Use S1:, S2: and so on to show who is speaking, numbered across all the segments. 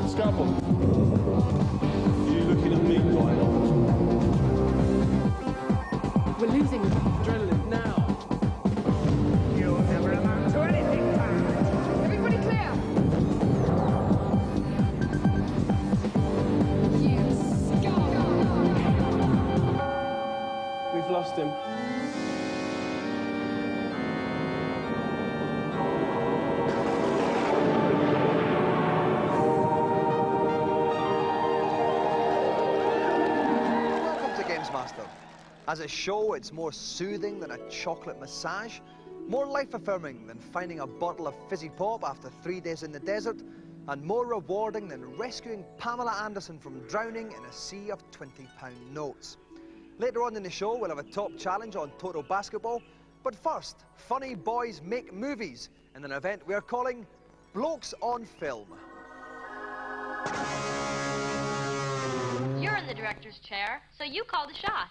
S1: Scalpel. You looking at me, Dwight?
S2: We're losing adrenaline now.
S3: You'll never amount to anything, pal.
S4: Everybody clear. You scum.
S1: We've lost him.
S5: Welcome to Gamesmaster. As a show, it's more soothing than a chocolate massage, more life-affirming than finding a bottle of fizzy pop after 3 days in the desert, and more rewarding than rescuing Pamela Anderson from drowning in a sea of £20 notes. Later on in the show, we'll have a top challenge on Total Basketball, but first, funny boys make movies in an event we're calling Blokes on Film.
S6: You're in the director's chair, so you call the shots.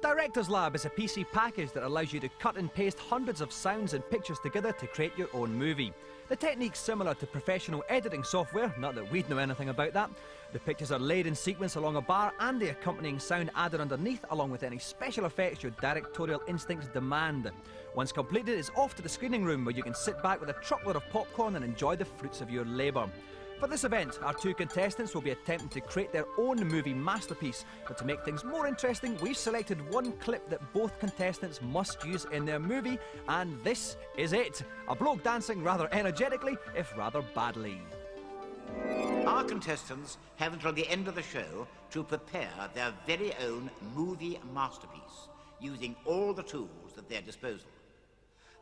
S7: Director's Lab is a PC package that allows you to cut and paste hundreds of sounds and pictures together to create your own movie. The technique's similar to professional editing software, not that we'd know anything about that. The pictures are laid in sequence along a bar and the accompanying sound added underneath, along with any special effects your directorial instincts demand. Once completed, it's off to the screening room where you can sit back with a truckload of popcorn and enjoy the fruits of your labour. For this event, our two contestants will be attempting to create their own movie masterpiece, but to make things more interesting, we've selected one clip that both contestants must use in their movie, and this is it. A bloke dancing rather energetically, if rather badly.
S8: Our contestants have until the end of the show to prepare their very own movie masterpiece, using all the tools at their disposal.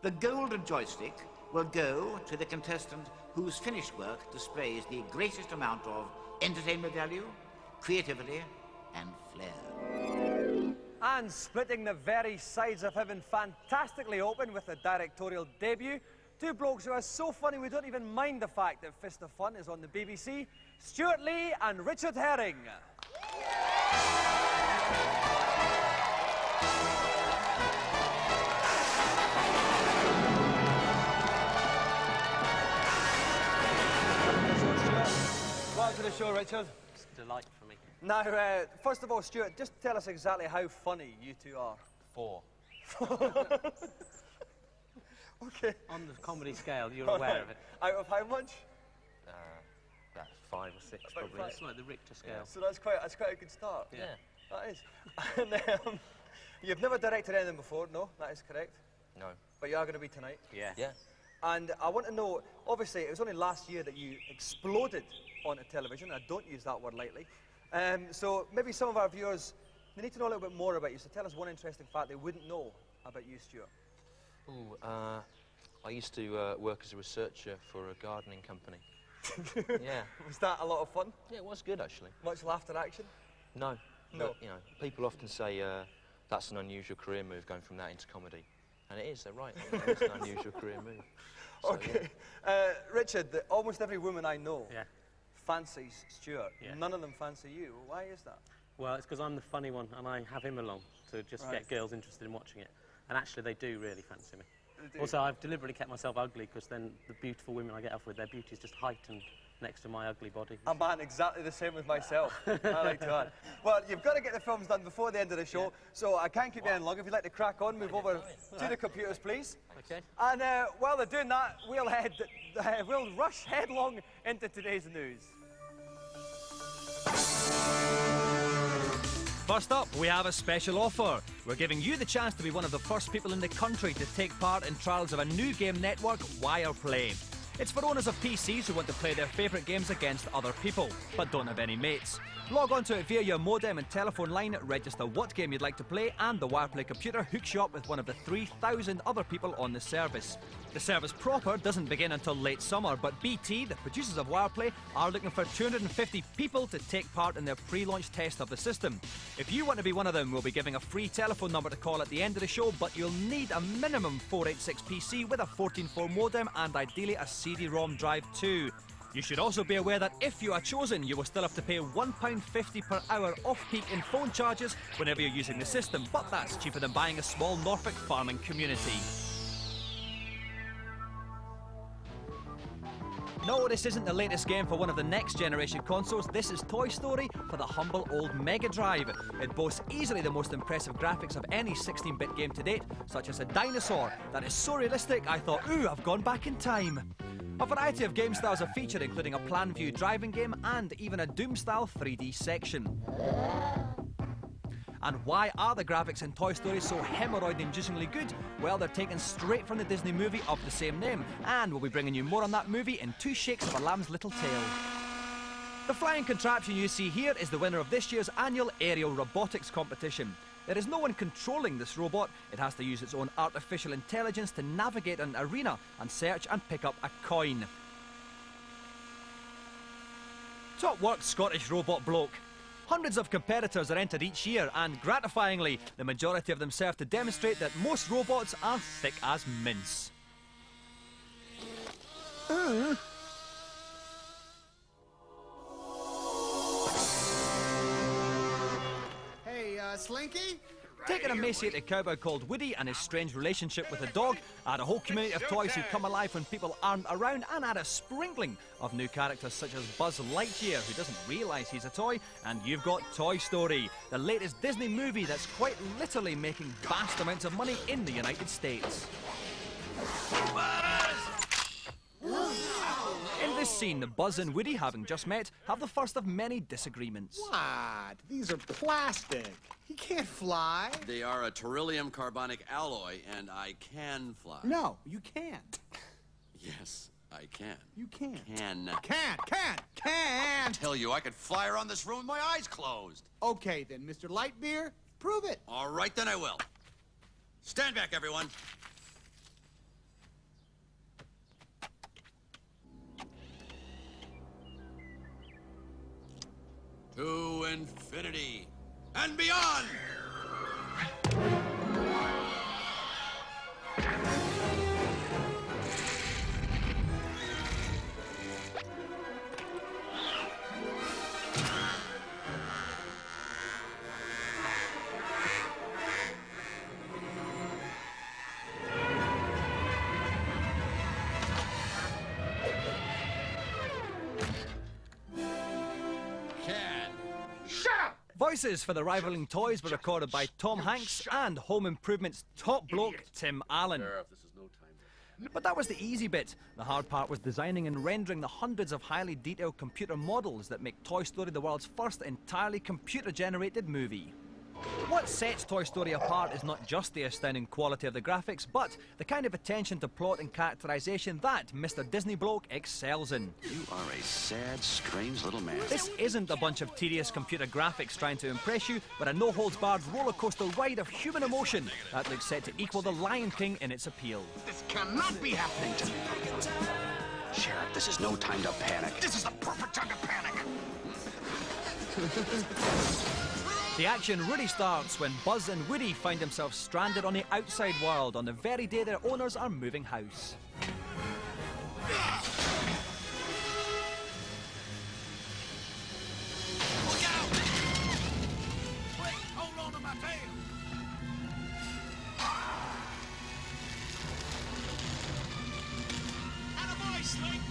S8: The golden joystick will go to the contestant whose finished work displays the greatest amount of entertainment value, creativity, and flair.
S7: And splitting the very sides of heaven fantastically open with a directorial debut, two blokes who are so funny we don't even mind the fact that Fist of Fun is on the BBC, Stuart Lee and Richard Herring. Welcome to the show, Richard.
S9: It's a delight for me.
S7: Now, first of all, Stuart, just tell us exactly how funny you two are.
S9: 4.
S7: Okay.
S9: On the comedy scale, you're aware of it.
S7: Out of how much?
S9: About 5 or 6,
S7: About
S9: probably.
S7: 5.
S9: It's like the Richter scale.
S7: Yeah. So that's quite a good start.
S9: Yeah.
S7: That is. And you've never directed anything before, no? That is correct?
S9: No.
S7: But you are going to be tonight?
S9: Yeah.
S10: Yeah.
S7: And I want to know, obviously, it was only last year that you exploded onto television. I don't use that word lightly. So maybe some of our viewers, they need to know a little bit more about you. So tell us one interesting fact they wouldn't know about you, Stuart.
S10: Ooh, I used to work as a researcher for a gardening company. Yeah.
S7: Was that a lot of fun?
S10: Yeah, it was good, actually.
S7: Much laughter action?
S10: No.
S7: No.
S10: But, you know, people often say that's an unusual career move, going from that into comedy. And it is, they're right. It's an unusual career move. So,
S7: Okay.
S10: yeah.
S7: Richard, almost every woman I know
S9: Yeah.
S7: fancies Stuart.
S9: Yeah.
S7: None of them fancy you. Why is that?
S9: Well, it's because I'm the funny one, and I have him along to just
S7: Right.
S9: get girls interested in watching it. And actually, they do really fancy me.
S7: They do.
S9: Also, I've deliberately kept myself ugly, because then the beautiful women I get off with, their beauty is just heightened next to my ugly body.
S7: I'm man exactly the same with myself. I like to add. Well, you've got to get the films done before the end of the show, so I can't keep you any longer. If you'd like to crack on, move over to the computers, please.
S9: Okay.
S7: And while they're doing that, we'll rush headlong into today's news. First up, we have a special offer. We're giving you the chance to be one of the first people in the country to take part in trials of a new game network, Wireplay. It's for owners of PCs who want to play their favourite games against other people, but don't have any mates. Log on to it via your modem and telephone line, register what game you'd like to play, and the Wireplay computer hooks you up with one of the 3,000 other people on the service. The service proper doesn't begin until late summer, but BT, the producers of Wireplay, are looking for 250 people to take part in their pre-launch test of the system. If you want to be one of them, we'll be giving a free telephone number to call at the end of the show, but you'll need a minimum 486 PC with a 14.4 modem and ideally a CD-ROM drive too. You should also be aware that if you are chosen, you will still have to pay £1.50 per hour off-peak in phone charges whenever you're using the system, but that's cheaper than buying a small Norfolk farming community. No, this isn't the latest game for one of the next generation consoles. This is Toy Story for the humble old Mega Drive. It boasts easily the most impressive graphics of any 16-bit game to date, such as a dinosaur that is so realistic I thought, ooh, I've gone back in time. A variety of game styles are featured, including a plan view driving game and even a Doom-style 3D section. And why are the graphics in Toy Story so hemorrhoid-inducingly good? Well, they're taken straight from the Disney movie of the same name, and we'll be bringing you more on that movie in 2 shakes of a lamb's little tail. The flying contraption you see here is the winner of this year's annual aerial robotics competition. There is no one controlling this robot. It has to use its own artificial intelligence to navigate an arena and search and pick up a coin. Top work, Scottish robot bloke. Hundreds of competitors are entered each year, and gratifyingly, the majority of them serve to demonstrate that most robots are thick as mince.
S3: Hey, Slinky?
S7: Take an emaciated cowboy called Woody and his strange relationship with a dog, add a whole community of toys who come alive when people aren't around, and add a sprinkling of new characters such as Buzz Lightyear, who doesn't realise he's a toy, and you've got Toy Story, the latest Disney movie that's quite literally making vast amounts of money in the United States. In this scene, Buzz and Woody, having just met, have the first of many disagreements.
S3: What? These are plastic. He can't fly.
S11: They are a beryllium carbonic alloy, and I can fly.
S3: No, you can't.
S11: Yes, I can.
S3: You can't.
S11: Can.
S3: Can't.
S11: Tell you, I could fly around this room with my eyes closed.
S3: Okay, then, Mr. Lightbeer, prove it.
S11: All right, then I will. Stand back, everyone. To infinity and beyond!
S7: Voices for the rivaling toys were recorded by Tom Hanks and Home Improvement's top bloke, Tim Allen. But that was the easy bit. The hard part was designing and rendering the hundreds of highly detailed computer models that make Toy Story the world's first entirely computer-generated movie. What sets Toy Story apart is not just the astounding quality of the graphics, but the kind of attention to plot and characterization that Mr. Disney bloke excels in.
S11: You are a sad, strange little man.
S7: This isn't a bunch of tedious computer graphics trying to impress you, but a no-holds-barred rollercoaster ride of human emotion that looks set to equal The Lion King in its appeal.
S3: This cannot be happening to me.
S11: Sheriff, this is no time to panic.
S3: This is the perfect time to panic.
S7: The action really starts when Buzz and Woody find themselves stranded on the outside world on the very day their owners are moving house.
S11: Look out! Wait, hold on to my tail! Attaboy, Slink!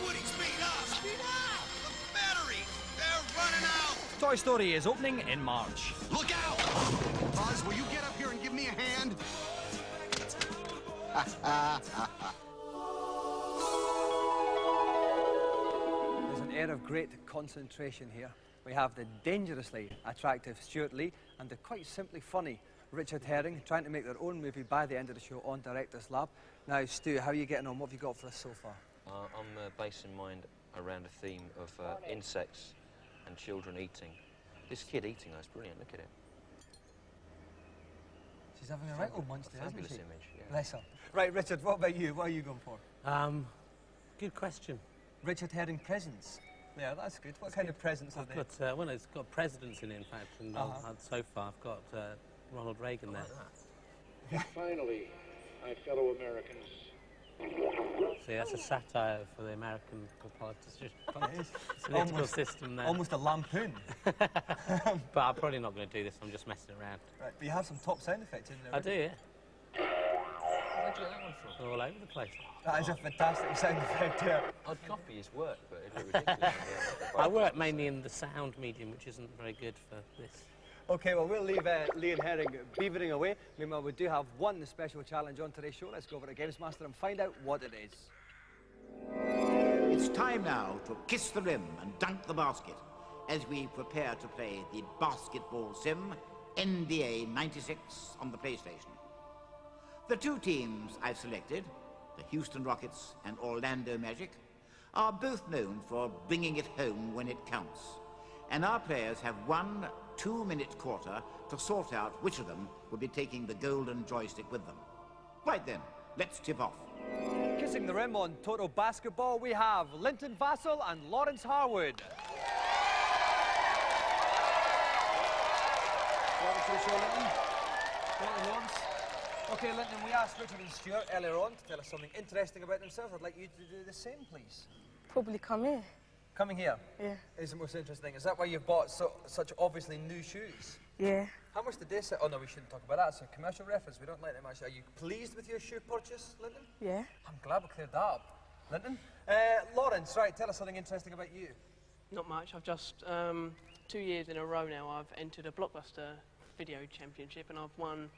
S11: Woody, speed up! Speed up! The batteries! They're running out!
S7: Toy Story is opening in March.
S11: Look out!
S3: Buzz, will you get up here and give me a hand?
S12: There's an air of great concentration here. We have the dangerously attractive Stuart Lee and the quite simply funny Richard Herring trying to make their own movie by the end of the show on Director's Lab. Now, Stu, how are you getting on? What have you got for us so far?
S10: I'm basing mine around a theme of insects and children eating. This kid eating, that's brilliant, look at it.
S12: She's having a right old monster, isn't
S10: Fabulous
S12: she?
S10: image, yeah.
S12: Bless her. Right, Richard, what about you? What are you going for?
S9: Good question.
S12: Richard Herring presents. Yeah, that's good. What kind of presents are they?
S9: I've got, well, it's got presidents in it, in fact, and so far I've got Ronald Reagan there.
S13: Finally, my fellow Americans.
S9: See, that's a satire for the American politician.
S12: It is.
S9: Political system there.
S12: Almost a lampoon.
S9: But I'm probably not going to do this, I'm just messing around.
S12: Right, but you have some top sound effects in there.
S9: I do, yeah.
S10: Where'd you get that one from?
S9: All over the place.
S12: That is a fantastic sound effect here.
S10: I'd copy his work, but it'd look ridiculous.
S9: I work mainly in the sound medium, which isn't very good for this.
S12: Okay, well, we'll leave Lee and Herring beavering away. Meanwhile, we do have one special challenge on today's show. Let's go over to Gamesmaster and find out what it is.
S8: It's time now to kiss the rim and dunk the basket as we prepare to play the basketball sim NBA 96 on the PlayStation. The two teams I've selected, the Houston Rockets and Orlando Magic, are both known for bringing it home when it counts. And our players have 1 2-minute quarter to sort out which of them will be taking the golden joystick with them. Right then, let's tip off.
S12: Kissing the rim on Total Basketball, we have Linton Vassell and Lawrence Harwood. Welcome to the show, Linton. Welcome, Lawrence. Okay, Linton, we asked Richard and Stuart earlier on to tell us something interesting about themselves. I'd like you to do the same, please.
S14: Probably come here.
S12: Coming here?
S14: Yeah.
S12: Is the most interesting. Is that why you've bought such obviously new shoes?
S14: Yeah.
S12: How much did they say? Oh no, we shouldn't talk about that. It's a commercial reference. We don't like them actually. Are you pleased with your shoe purchase, Linton?
S14: Yeah.
S12: I'm glad we cleared that up. Linton? Lawrence, right, tell us something interesting about you.
S2: Not much. I've just 2 years in a row now. I've entered a Blockbuster Video Championship, and I've won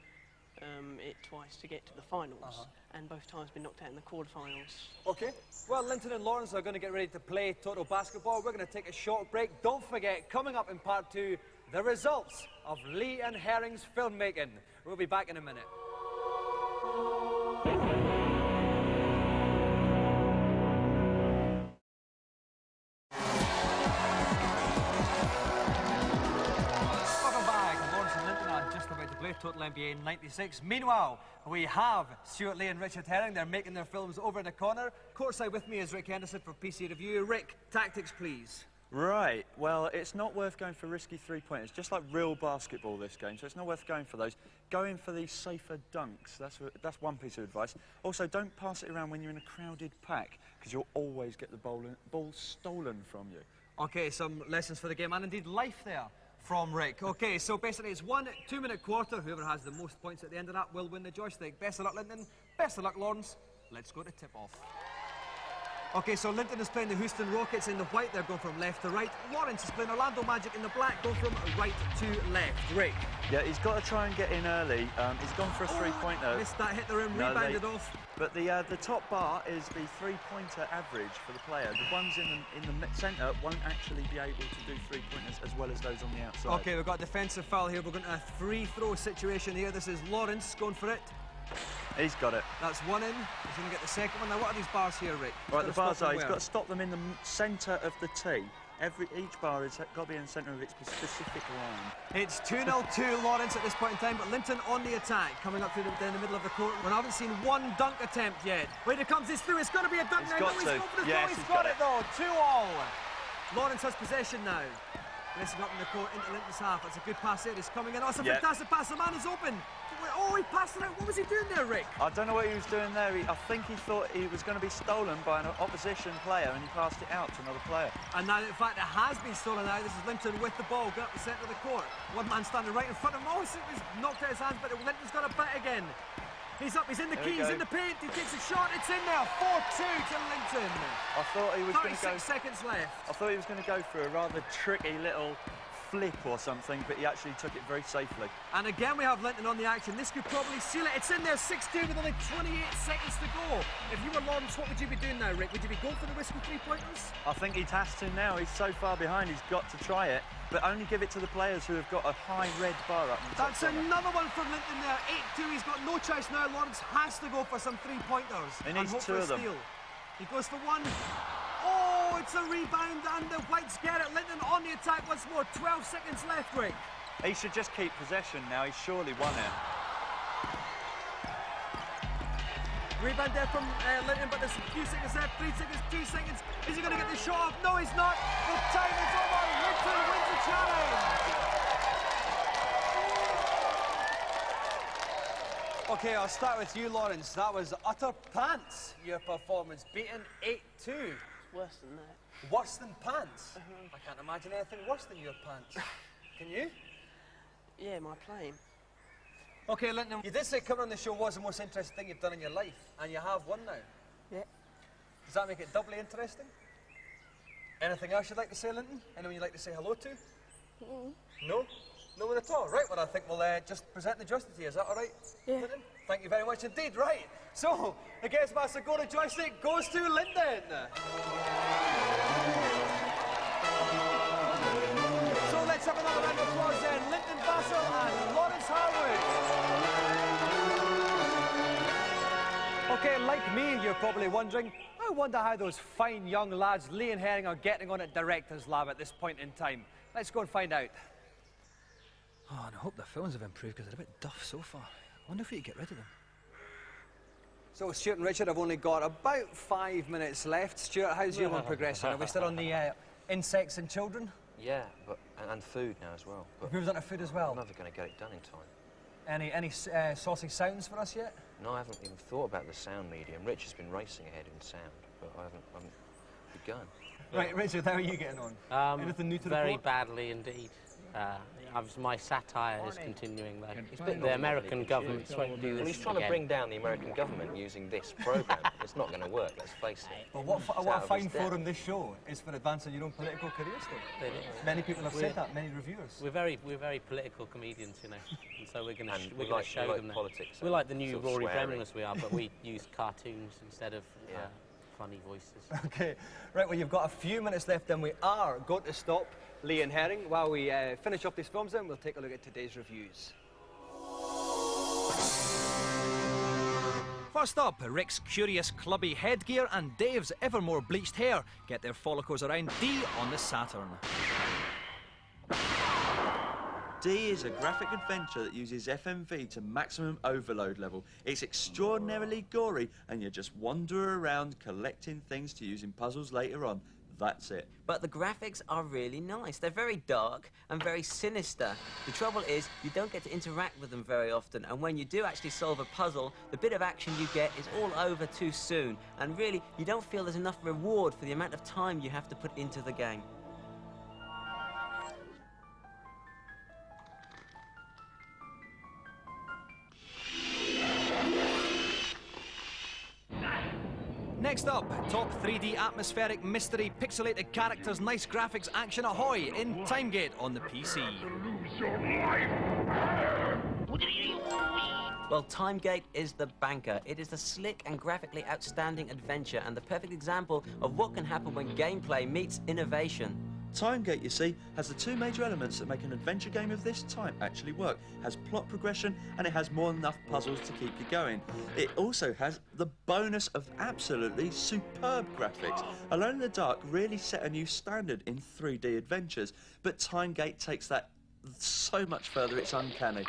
S2: it twice to get to the finals, and both times been knocked out in the quarterfinals.
S12: Okay. Well, Linton and Lawrence are going to get ready to play Total Basketball. We're going to take a short break. Don't forget, coming up in part 2, the results of Lee and Herring's filmmaking. We'll be back in a minute. Total NBA 96. Meanwhile, we have Stuart Lee and Richard Herring. They're making their films over in the corner. Courtside with me is Rick Henderson for PC Review. Rick, tactics, please.
S15: Right, well, it's not worth going for risky three-pointers, just like real basketball this game, so it's not worth going for those. Go in for these safer dunks. That's one piece of advice. Also, don't pass it around when you're in a crowded pack, because you'll always get the ball stolen from you.
S12: Okay, some lessons for the game, and indeed life there from Rick. Okay, so basically it's 1 2-minute quarter. Whoever has the most points at the end of that will win the joystick. Best of luck, Linton. Best of luck, Lawrence. Let's go to tip-off. Okay, so Linton is playing the Houston Rockets in the white. They're going from left to right. Lawrence is playing Orlando Magic in the black, going from right to left. Rick.
S15: Yeah, he's got to try and get in early. He's gone for a three-pointer.
S12: Missed that, hit the rim, rebounded off.
S15: But the top bar is the three-pointer average for the player. The ones in the centre won't actually be able to do three-pointers as well as those on the outside.
S12: Okay, we've got a defensive foul here. We're going to a free-throw situation here. This is Lawrence going for it.
S15: He's got it.
S12: That's one in. He's going to get the second one. Now, what are these bars here, Rick?
S15: Right, the bars are, he's got to stop them in the centre of the tee. Each bar has got to be in the centre of its specific line.
S12: It's 2-0 to Lawrence at this point in time, but Linton on the attack, coming up through down the middle of the court. We haven't seen one dunk attempt yet. Wait, it comes, it's through. It's going to be a dunk now.
S15: No,
S12: he's got it though. 2-all. Lawrence has possession now. Missing up in the court into Linton's half. That's a good pass here. He's coming in. Oh, it's a fantastic pass. The man is open. Oh, he passed it out. What was he doing there, Rick?
S15: I don't know what he was doing there. I think he thought he was going to be stolen by an opposition player, and he passed it out to another player.
S12: And now, in fact, it has been stolen now. This is Linton with the ball, going up the centre of the court. One man standing right in front of him. Oh, it was knocked out his hands, but Linton's got a bit again. He's up, he's in the key, he's in the paint, he takes a shot, it's in there, 4-2 to Linton.
S15: I thought he was going to go...
S12: 36 seconds left.
S15: I thought he was going to go for a rather tricky little flip or something, but he actually took it very safely.
S12: And again we have Linton on the action. This could probably seal it. It's in there, 6-2 with only 28 seconds to go. If you were Lawrence, what would you be doing now, Rick? Would you be going for the risky three-pointers?
S15: I think he has to now. He's so far behind, he's got to try it, but only give it to the players who have got a high red bar up.
S12: That's another one from Linton there, 8-2. He's got no choice now. Lawrence has to go for some three-pointers.
S15: He needs two of them.
S12: He goes for one. Oh, it's a rebound and the Whites get it. Linton on the attack once more. 12 seconds left, Rick.
S15: He should just keep possession now. He's surely won it.
S12: Rebound there from Linton, but there's a few seconds left. 3 seconds, 2 seconds. Is he going to get the shot off? No, he's not. The time is over. Linton wins the challenge. Okay, I'll start with you, Lawrence. That was utter pants, your performance. Beaten 8-2.
S2: Worse than that.
S12: Worse than pants? I can't imagine anything worse than your pants. Can you?
S2: Yeah, my playing.
S12: OK, Linton, you did say coming on the show was the most interesting thing you've done in your life, and you have one now.
S2: Yeah.
S12: Does that make it doubly interesting? Anything else you'd like to say, Linton? Anyone you'd like to say hello to? No? No one at all? Right, well, I think we'll just present the joystick to you. Is that all right, Linton? Thank you very much indeed. Right, so the Gamesmaster Go to joystick goes to Linton. So let's have another round of applause then. Linton Bassel and Lawrence Harwood. OK, like me, you're probably wondering, I wonder how those fine young lads, Lee and Herring, are getting on at Director's Lab at this point in time. Let's go and find out.
S7: Oh, and I hope the films have improved because they're a bit duff so far. I wonder if we could get rid of them.
S12: So, Stuart and Richard have only got about 5 minutes left. Stuart, how's your one progressing? Are we still on the insects and children?
S10: Yeah, but and food now as well. But
S12: We've moved on to food as well.
S10: I'm never going to get it done in time.
S12: Any saucy sounds for us yet?
S10: No, I haven't even thought about the sound medium. Rich has been racing ahead in sound, but I haven't begun.
S12: Right, Richard, how are you getting on? Anything new to
S9: Very
S12: report?
S9: badly indeed. My satire is continuing, though.
S10: It's a bit
S9: The American government won't do this.
S10: Well, he's trying to bring down the American government using this programme. It's not going to work, let's face it.
S12: But what a fine forum this show is for advancing your own political career still. Many people have said that, many reviewers.
S9: We're very political comedians, you know, and so we're going to show them
S10: politics.
S9: We're like the new
S10: sort of
S9: Rory
S10: swearing.
S9: Bremner as we are, but we use cartoons instead of funny voices.
S12: OK, right, well, you've got a few minutes left, then we are going to stop Lee and Herring. While we finish up these films, then we'll take a look at today's reviews.
S7: First up, Rick's curious clubby headgear and Dave's ever more bleached hair get their follicles around D on the Saturn.
S15: D is a graphic adventure that uses FMV to maximum overload level. It's extraordinarily gory, and you just wander around collecting things to use in puzzles later on. That's it.
S14: But the graphics are really nice. They're very dark and very sinister. The trouble is, you don't get to interact with them very often, and when you do actually solve a puzzle, the bit of action you get is all over too soon, and really, you don't feel there's enough reward for the amount of time you have to put into the game.
S7: Next up, top 3D atmospheric mystery pixelated characters, nice graphics, action ahoy in Timegate on the PC.
S14: Well, Timegate is the banker. It is a slick and graphically outstanding adventure and the perfect example of what can happen when gameplay meets innovation.
S15: Timegate, you see, has the two major elements that make an adventure game of this type actually work. It has plot progression, and it has more than enough puzzles to keep you going. It also has the bonus of absolutely superb graphics. Alone in the Dark really set a new standard in 3D adventures, but Timegate takes that so much further, it's uncanny.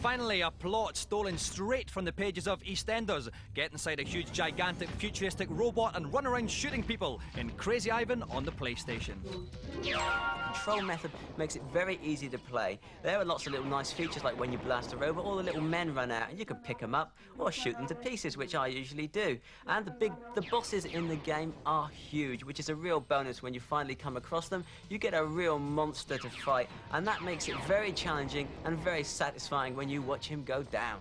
S7: Finally, a plot stolen straight from the pages of EastEnders. Get inside a huge, gigantic, futuristic robot and run around shooting people in Crazy Ivan on the PlayStation.
S14: The control method makes it very easy to play. There are lots of little nice features like when you blast a robot, all the little men run out and you can pick them up or shoot them to pieces, which I usually do. And the bosses in the game are huge, which is a real bonus when you finally come across them. You get a real monster to fight, and that makes it very challenging and very satisfying when you watch him go down.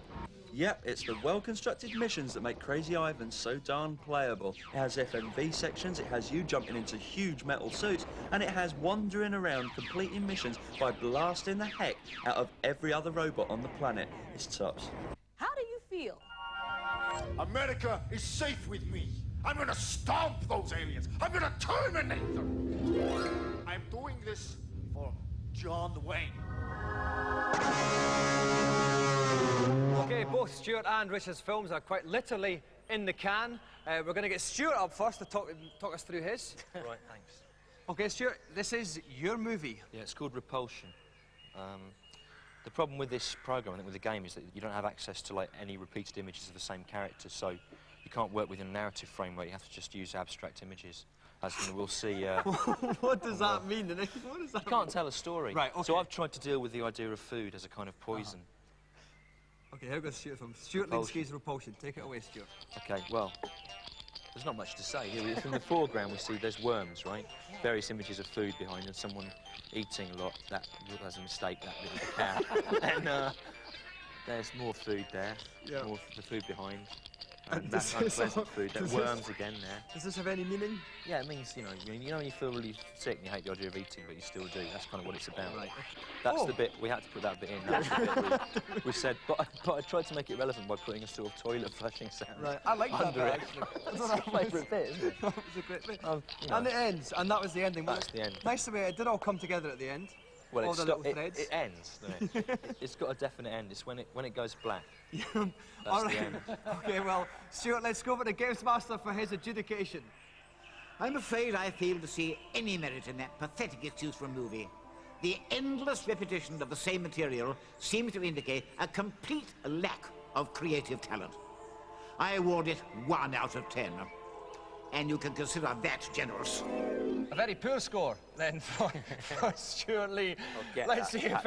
S15: Yep, it's the well-constructed missions that make Crazy Ivan so darn playable. It has FMV sections, it has you jumping into huge metal suits, and it has wandering around completing missions by blasting the heck out of every other robot on the planet. It's tops.
S4: How do you feel?
S11: America is safe with me. I'm gonna stomp those aliens. I'm gonna terminate them. I'm doing this for John Wayne.
S12: OK, both Stuart and Richard's films are quite literally in the can. We're going to get Stuart up first to talk us through his.
S10: Right, thanks.
S12: OK, Stuart, this is your movie.
S10: Yeah, it's called Repulsion. The problem with this program, I think, with the game, is that you don't have access to like any repeated images of the same character, so you can't work within a narrative framework. You have to just use abstract images. As we'll see.
S12: What does that mean? What does that
S10: You can't tell a story.
S12: Right, OK.
S10: So I've tried to deal with the idea of food as a kind of poison.
S12: OK, here goes Stuart from Stuart Linsky's Repulsion. Take it away, Stuart.
S10: OK, well, There's not much to say. In the foreground, we see there's worms, right? Various images of food behind and someone eating a lot. That was a mistake, that little cow. And there's more food there, more of the food behind. And that unpleasant food, that worms again there.
S12: Does this have any meaning?
S10: Yeah, it means, you know when you feel really sick and you hate the idea of eating, but you still do. That's kind of what it's about. Right. That's the bit, we had to put that bit in. That's the bit we said, but I tried to make it relevant by putting a sort of toilet flushing sound.
S12: Right, I like that bit, actually.
S10: That's my favourite bit, isn't it?
S12: That was a great bit. And it ends, and that was the ending.
S10: That's the end.
S12: Nice the way it did all come together at the end.
S10: Well,
S12: all the little threads.
S10: It ends, doesn't it? It's got a definite end. It's when it goes black.
S12: All
S10: That's
S12: right.
S10: the end.
S12: OK, well, Stuart, let's go over to Gamesmaster for his adjudication.
S8: I'm afraid I fail to see any merit in that pathetic excuse for a movie. The endless repetition of the same material seems to indicate a complete lack of creative talent. I award it 1 out of 10. And you can consider that generous.
S12: A very poor score, then, for Stuart Lee. Let's see if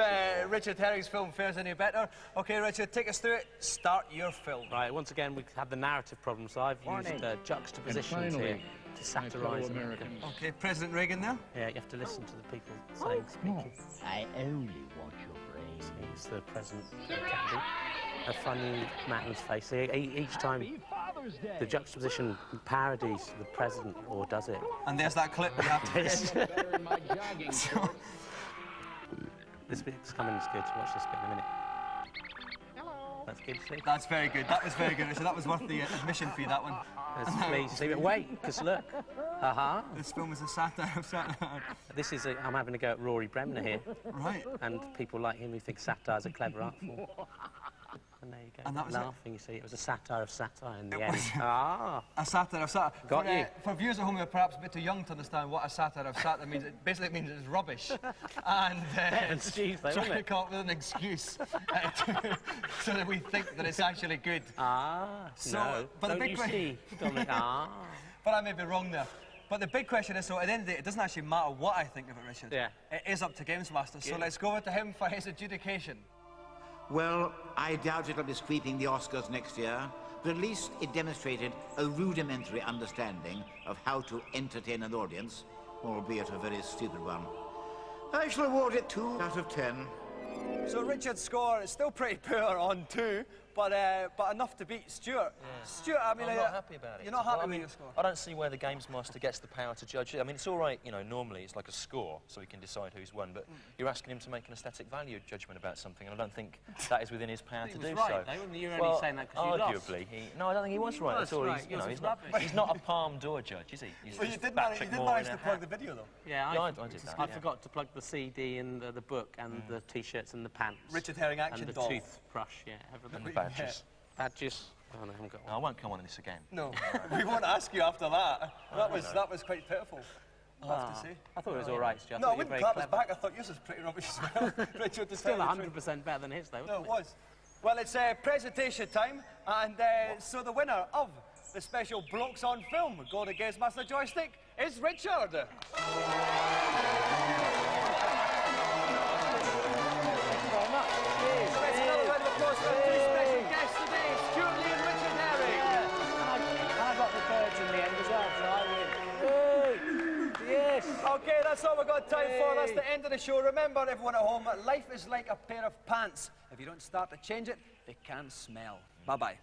S12: Richard Herring's film fares any better. OK, Richard, take us through it. Start your film.
S9: Right, once again, we have the narrative problem, so I've used juxtapositions here to satirise America.
S12: OK, President Reagan there?
S9: Yeah, you have to listen to the people saying, speaking.
S16: I only want your brains.
S9: He's the President Kennedy. A funny man's face. See, each time the juxtaposition parodies the president, or does it?
S12: And there's that clip we have to
S9: This bit's coming, it's good. Watch this bit in a minute. That's good, see?
S12: That's very good. That was very good, Richard. That was worth the admission fee, that one.
S9: Please, see, but wait, because look.
S12: This film is a satire of satire.
S9: This is I'm having a go at Rory Bremner here.
S12: Right.
S9: And people like him who think satire's a clever art form. And there you go.
S12: And that was
S9: laughing, you see. It was a satire of satire in the end.
S12: A satire of satire.
S9: Got you.
S12: For viewers at home who are perhaps a bit too young to understand what a satire of satire means, it basically means it's rubbish. And
S9: excuse, though,
S12: trying to come up with an excuse so that we think that it's actually good.
S9: So, but don't you see? Dominic,
S12: But I may be wrong there. But the big question is, so at the end of the day, it doesn't actually matter what I think of it, Richard.
S9: Yeah.
S12: It is up to Gamesmaster. So let's go over to him for his adjudication.
S8: Well, I doubt it'll be sweeping the Oscars next year, but at least it demonstrated a rudimentary understanding of how to entertain an audience, albeit a very stupid one. I shall award it 2 out of 10.
S12: So Richard's score is still pretty poor on 2, but enough to beat Stuart.
S10: Yeah.
S12: Stuart, I mean,
S10: I'm not happy about it.
S12: You're not happy with your score?
S10: I don't see where the Gamesmaster gets the power to judge it. I mean, it's all right, you know, normally it's like a score, so he can decide who's won, but you're asking him to make an aesthetic value judgment about something, and I don't think that is within his power to do so.
S9: You're only saying that because you lost.
S10: Arguably, no, I don't think he was right at all.
S9: Right.
S10: He's not a Palme d'Or judge, is he?
S12: Well, you did manage to plug the video, though.
S9: Yeah,
S10: I did that.
S9: I forgot to plug the CD and the book and the T-shirts and the pants.
S12: Richard Herring action
S9: and the
S12: doll.
S9: toothbrush, yeah, everything.
S10: And the badges.
S9: Badges. Oh, no, I haven't got one.
S10: No, I won't come on this again.
S12: No, we won't ask you after that. That was quite pitiful, I have to say.
S9: I thought it was all right, Stuart.
S12: No, I wouldn't clap his back. I thought yours was pretty rubbish as well. Richard,
S9: still 100% better than his, though.
S12: No, it was. Well, it's presentation time, and so the winner of the special Blokes on Film Go to Gamesmaster joystick is Richard. OK, that's all we've got time for. That's the end of the show. Remember, everyone at home, life is like a pair of pants. If you don't start to change it, they can smell. Bye-bye.